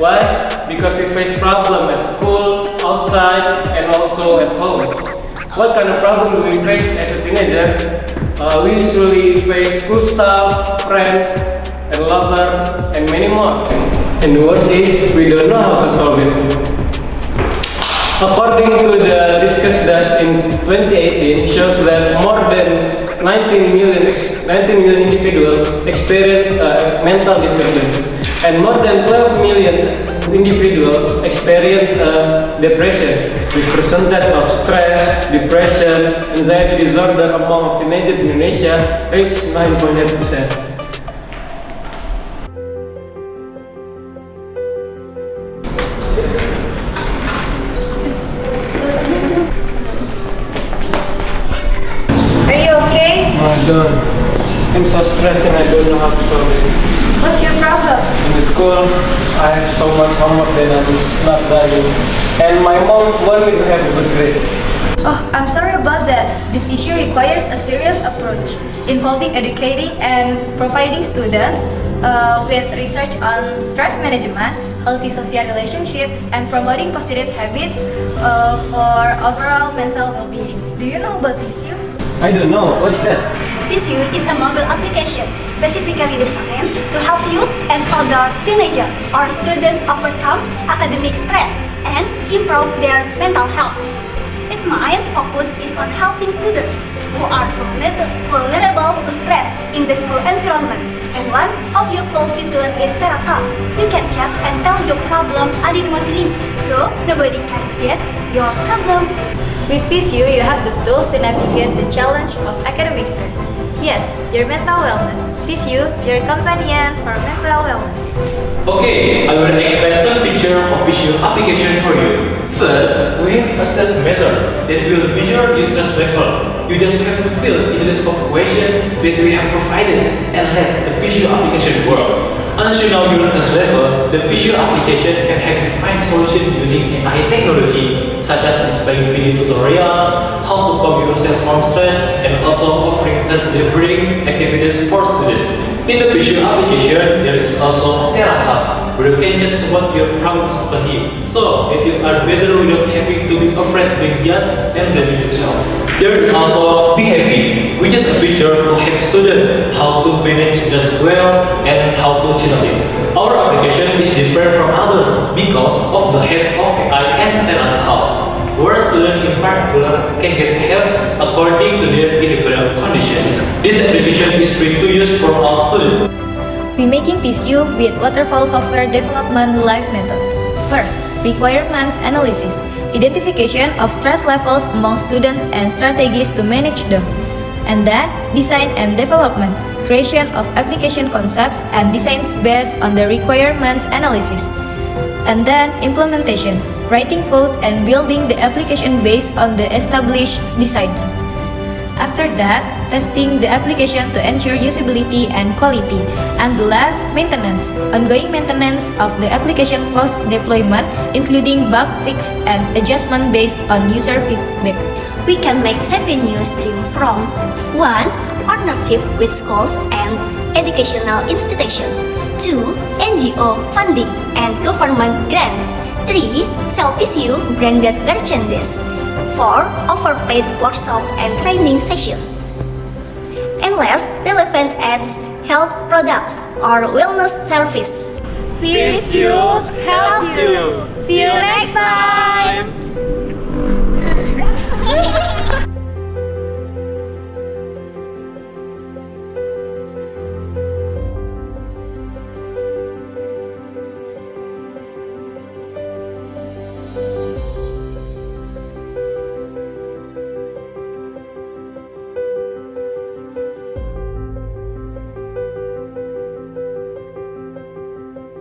Why? Because we face problems at school, outside, and also at home. What kind of problem do we face as a teenager? We usually face school stuff, friends, and lover, and many more. And the worst is, we don't know how to solve it. According to the Discuss Das in 2018, shows that more than 19 million individuals experience mental disturbance, and more than 12 million individuals experience depression. The percentage of stress, depression, anxiety disorder among teenagers in Indonesia reached 9.8%. I'm so stressed and I don't know how to solve it. What's your problem? In the school, I have so much homework that I'm not doing. And my mom wants me to have a good grade. Oh, I'm sorry about that. This issue requires a serious approach involving educating and providing students with research on stress management, healthy social relationship, and promoting positive habits for overall mental well-being. Do you know about PeaceU? I don't know. What's that? PeaceU is a mobile application specifically designed to help youth and older teenagers or students overcome academic stress and improve their mental health. Its main focus is on helping students who are vulnerable to stress in the school environment. And one of your cool features is Teraka. You can chat and tell your problem anonymously, so nobody can guess your problem. With PeaceU, you have the tools to navigate the challenge of academic stress. Yes, your mental wellness. PeaceU, your companion for mental wellness. Okay, I will explain some features of PeaceU application for you. First, we have a stress meter that will measure your stress level. You just have to fill in the list of questions that we have provided and let the PeaceU application work. Once you know your stress level, the PeaceU application can help you find solutions using AI technology, such as displaying video tutorials, how to calm yourself from stress, and also offering stress-relieving activities for students. In the PeaceU application, there is also Terahub, where you can chat about your problems openly, so that you are better without having to be afraid being judged and blaming yourself. There is also Be Happy, which is a feature to help students how to manage stress well and how to channel it. Our application is different from others because of the help of AI and Terahub, where students in particular can get help according to their individual condition. This application is free to use for all students. We're making PeaceU with waterfall software development life method. First, requirements analysis, identification of stress levels among students and strategies to manage them. And then, design and development, creation of application concepts and designs based on the requirements analysis. And then, implementation, writing code and building the application based on the established designs. After that, testing the application to ensure usability and quality. And the last, maintenance, ongoing maintenance of the application post-deployment, including bug fix and adjustment based on user feedback. We can make revenue stream from 1. Partnership with schools and educational institutions. 2. NGO funding and government grants. 3. Sell PeaceU branded merchandise. 4. Overpaid workshop and training sessions. And last, relevant ads, health products, or wellness service. PeaceU helps you. See you next time!